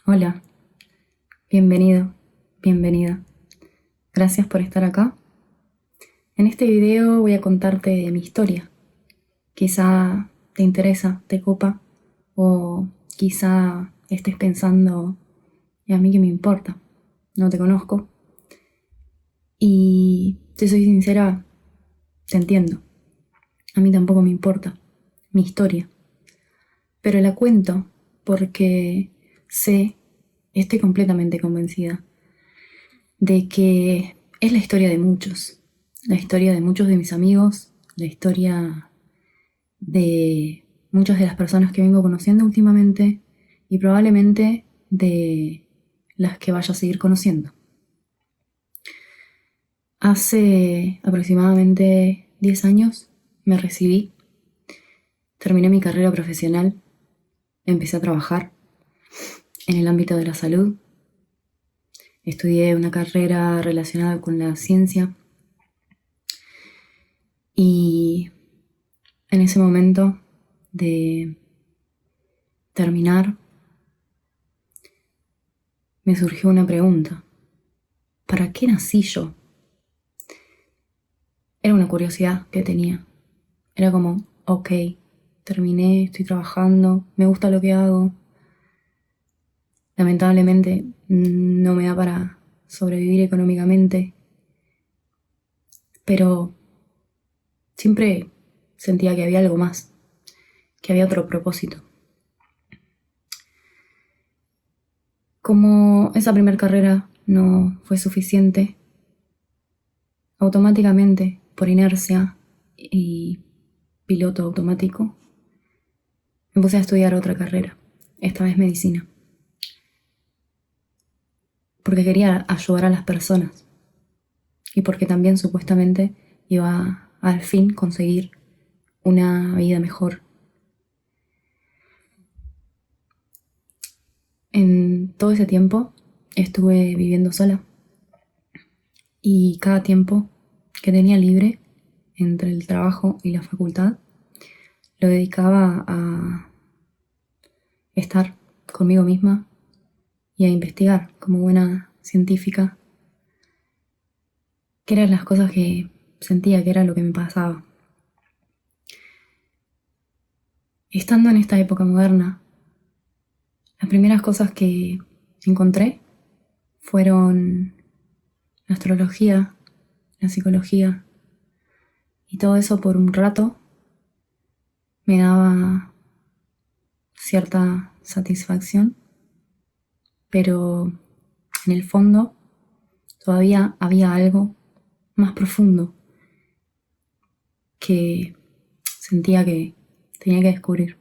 Hola, bienvenido, bienvenida. Gracias por estar acá. En este video voy a contarte mi historia. Quizá te interesa, te copa, o quizá estés pensando, ¿y a mí qué me importa? No te conozco. Y si soy sincera, te entiendo. A mí tampoco me importa mi historia. Pero la cuento porque sé, estoy completamente convencida de que es la historia de muchos, la historia de muchos de mis amigos, la historia de muchas de las personas que vengo conociendo últimamente y probablemente de las que vaya a seguir conociendo. Hace aproximadamente 10 años me recibí, terminé mi carrera profesional, empecé a trabajar en el ámbito de la salud, estudié una carrera relacionada con la ciencia y en ese momento de terminar, me surgió una pregunta. ¿Para qué nací yo? Era una curiosidad que tenía. Era como, ok, terminé, estoy trabajando, me gusta lo que hago. Lamentablemente no me da para sobrevivir económicamente, pero siempre sentía que había algo más, que había otro propósito. Como esa primera carrera no fue suficiente, automáticamente, por inercia y piloto automático, me puse a estudiar otra carrera, esta vez medicina, porque quería ayudar a las personas y porque también supuestamente iba a, al fin conseguir una vida mejor. En todo ese tiempo estuve viviendo sola y cada tiempo que tenía libre entre el trabajo y la facultad lo dedicaba a estar conmigo misma y a investigar como buena científica qué eran las cosas que sentía que era lo que me pasaba. Estando en esta época moderna, las primeras cosas que encontré fueron la astrología, la psicología, y todo eso por un rato me daba cierta satisfacción, pero en el fondo todavía había algo más profundo que sentía que tenía que descubrir.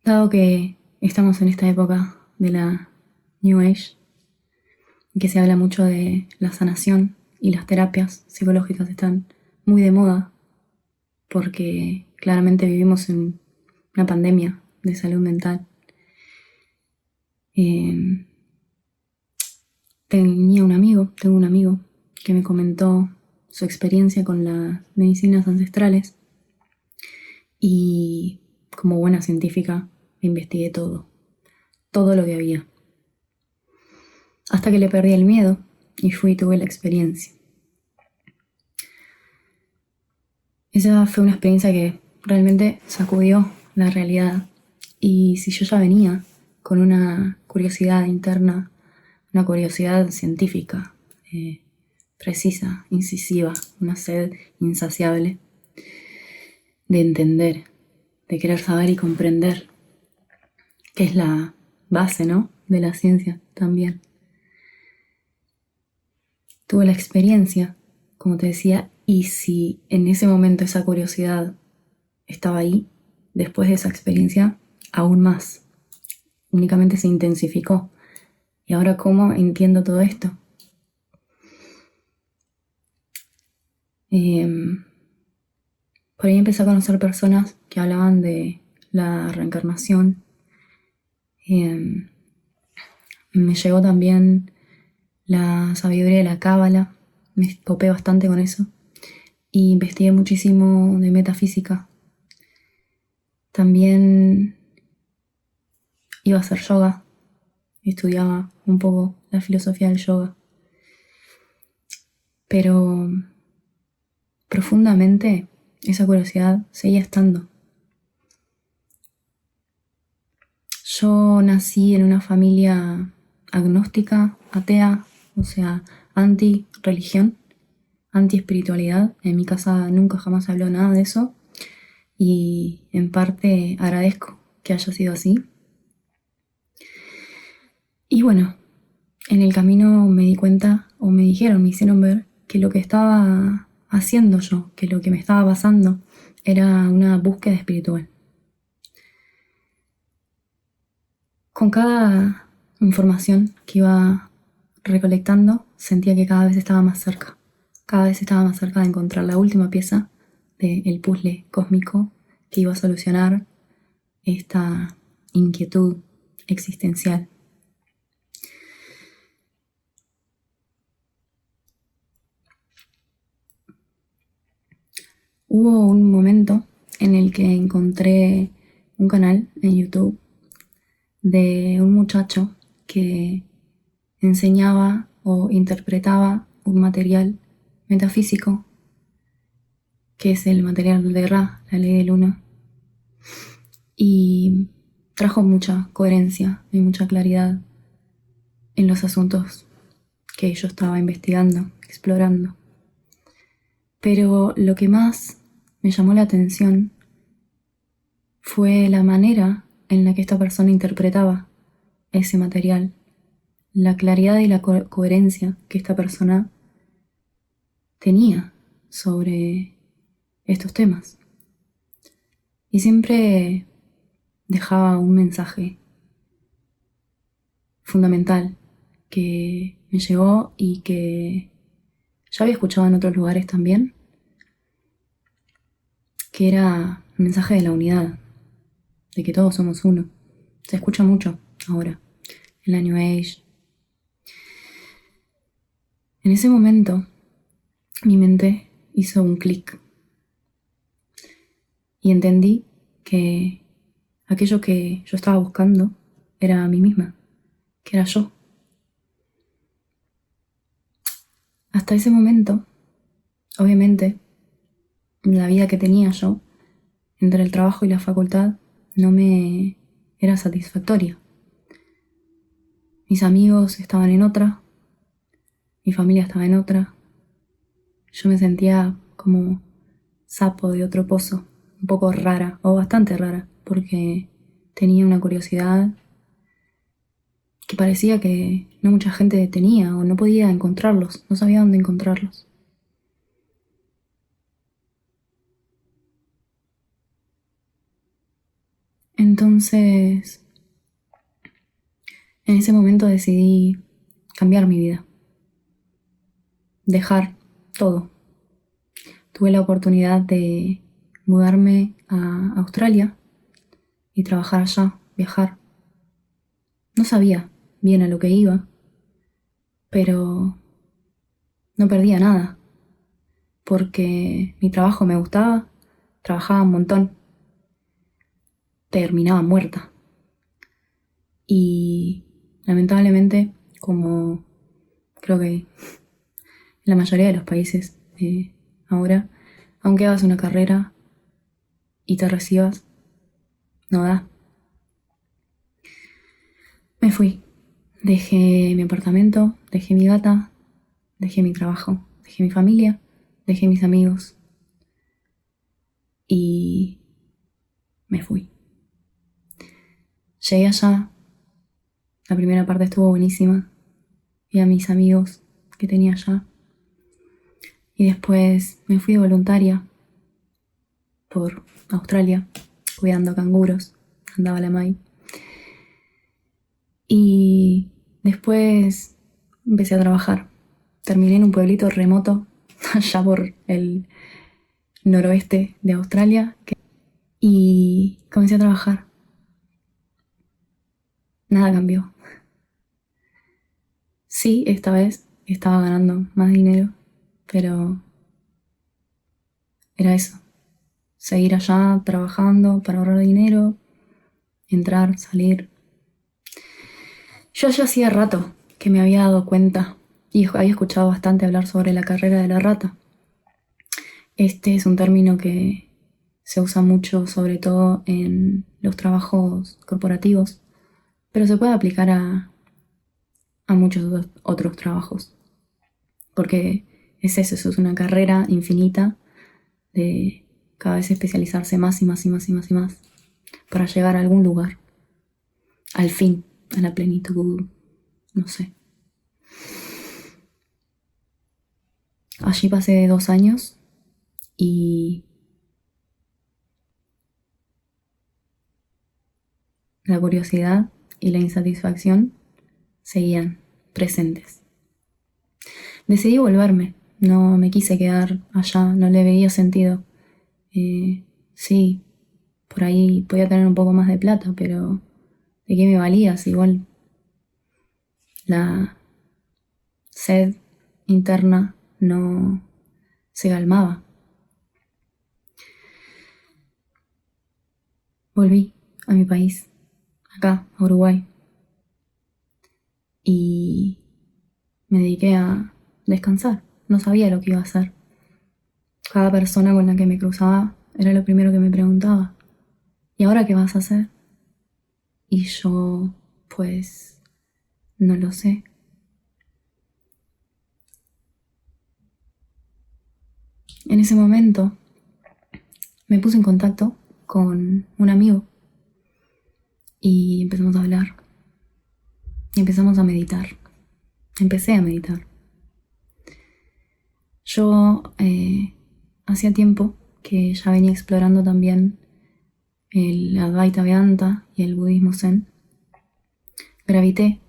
Dado que estamos en esta época de la New Age, y que se habla mucho de la sanación y las terapias psicológicas están muy de moda porque claramente vivimos en una pandemia de salud mental. Eh, tengo un amigo que me comentó su experiencia con las medicinas ancestrales y como buena científica investigué todo lo que había. Hasta que le perdí el miedo y fui y tuve la experiencia. Esa fue una experiencia que realmente sacudió la realidad. Y si yo ya venía con una curiosidad interna, una curiosidad científica, precisa, incisiva, una sed insaciable de entender, de querer saber y comprender, que es la base, ¿no?, de la ciencia también. Tuve la experiencia, como te decía, y si en ese momento esa curiosidad estaba ahí, después de esa experiencia, aún más. Únicamente se intensificó. ¿Y ahora cómo entiendo todo esto? Por ahí empecé a conocer personas que hablaban de la reencarnación. Me llegó también la sabiduría de la cábala. Me copé bastante con eso. Y investigué muchísimo de metafísica. También iba a hacer yoga, estudiaba un poco la filosofía del yoga. Pero profundamente esa curiosidad seguía estando. Yo nací en una familia agnóstica, atea, o sea, anti-religión, anti-espiritualidad. En mi casa nunca jamás se habló nada de eso y en parte agradezco que haya sido así. Y bueno, en el camino me di cuenta, o me dijeron, me hicieron ver que lo que estaba haciendo yo, que lo que me estaba pasando era una búsqueda espiritual. Con cada información que iba recolectando, sentía que cada vez estaba más cerca. Cada vez estaba más cerca de encontrar la última pieza del puzzle cósmico que iba a solucionar esta inquietud existencial. Hubo un momento en el que encontré un canal en YouTube de un muchacho que enseñaba o interpretaba un material metafísico, que es el material de Ra, la ley del uno, y trajo mucha coherencia y mucha claridad en los asuntos que yo estaba investigando, explorando. Pero lo que más me llamó la atención fue la manera en la que esta persona interpretaba ese material, la claridad y la coherencia que esta persona tenía sobre estos temas. Y siempre dejaba un mensaje fundamental que me llegó y que ya había escuchado en otros lugares también, que era el mensaje de la unidad, de que todos somos uno. Se escucha mucho ahora, en la New Age. En ese momento, mi mente hizo un clic y entendí que aquello que yo estaba buscando era a mí misma, que era yo. Hasta ese momento, obviamente, la vida que tenía yo, entre el trabajo y la facultad, no me era satisfactoria. Mis amigos estaban en otra, mi familia estaba en otra. Yo me sentía como sapo de otro pozo, un poco rara, o bastante rara, porque tenía una curiosidad que parecía que no mucha gente tenía o no podía encontrarlos, no sabía dónde encontrarlos. Entonces, en ese momento decidí cambiar mi vida, dejar todo. Tuve la oportunidad de mudarme a Australia y trabajar allá, viajar. No sabía bien a lo que iba, pero no perdía nada, porque mi trabajo me gustaba, trabajaba un montón, terminaba muerta. Y lamentablemente, como creo que en la mayoría de los países ahora, aunque hagas una carrera y te recibas, no da. Me fui. Dejé mi apartamento, dejé mi gata, dejé mi trabajo, dejé mi familia, dejé mis amigos y me fui. Llegué allá, la primera parte estuvo buenísima, vi a mis amigos que tenía allá y después me fui de voluntaria por Australia, cuidando canguros, andaba la Mai. Y después empecé a trabajar. Terminé en un pueblito remoto, allá por el noroeste de Australia, y comencé a trabajar. Nada cambió. Sí, esta vez estaba ganando más dinero, pero era eso. Seguir allá trabajando para ahorrar dinero, entrar, salir. Yo ya hacía rato que me había dado cuenta y había escuchado bastante hablar sobre la carrera de la rata. Este es un término que se usa mucho, sobre todo en los trabajos corporativos, pero se puede aplicar a muchos otros trabajos, porque eso es una carrera infinita de cada vez especializarse más y más y más y más y más para llegar a algún lugar, al fin, a la plenitud, no sé. Allí pasé 2 años y la curiosidad y la insatisfacción seguían presentes. Decidí volverme, no me quise quedar allá, no le veía sentido. Sí, por ahí podía tener un poco más de plata, pero ¿de qué me valía si igual la sed interna no se calmaba? Volví a mi país, acá, a Uruguay, y me dediqué a descansar. No sabía lo que iba a hacer. Cada persona con la que me cruzaba era lo primero que me preguntaba: ¿y ahora qué vas a hacer? Y yo, pues, no lo sé. En ese momento me puse en contacto con un amigo y empezamos a hablar. Y empezamos a meditar. Empecé a meditar. Yo hacía tiempo que ya venía explorando también el Advaita Vedanta y el budismo Zen. Gravité,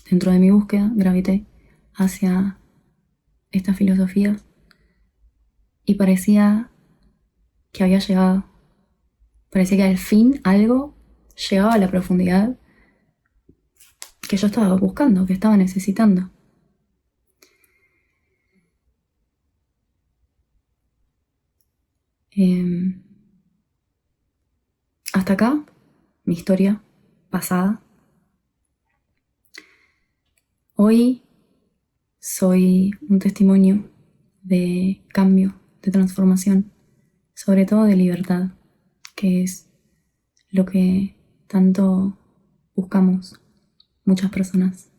dentro de mi búsqueda, gravité hacia estas filosofías y parecía que había llegado. Parecía que al fin algo llegaba a la profundidad que yo estaba buscando, que estaba necesitando. Hasta acá, mi historia pasada. Hoy soy un testimonio de cambio, de transformación, sobre todo de libertad, que es lo que tanto buscamos muchas personas.